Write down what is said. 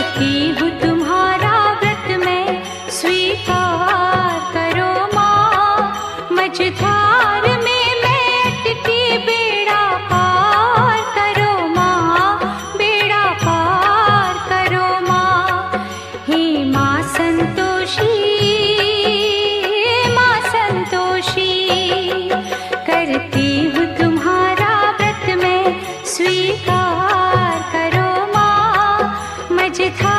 करती हूँ तुम्हारा व्रत मैं, स्वीकार करो माँ। मझधार में मैं अटकी, बेड़ा पार करो माँ, बेड़ा पार करो माँ। हे माँ संतोषी, माँ संतोषी, करती हूँ तुम्हारा व्रत मैं, स्वीकार करो माँ। मझधार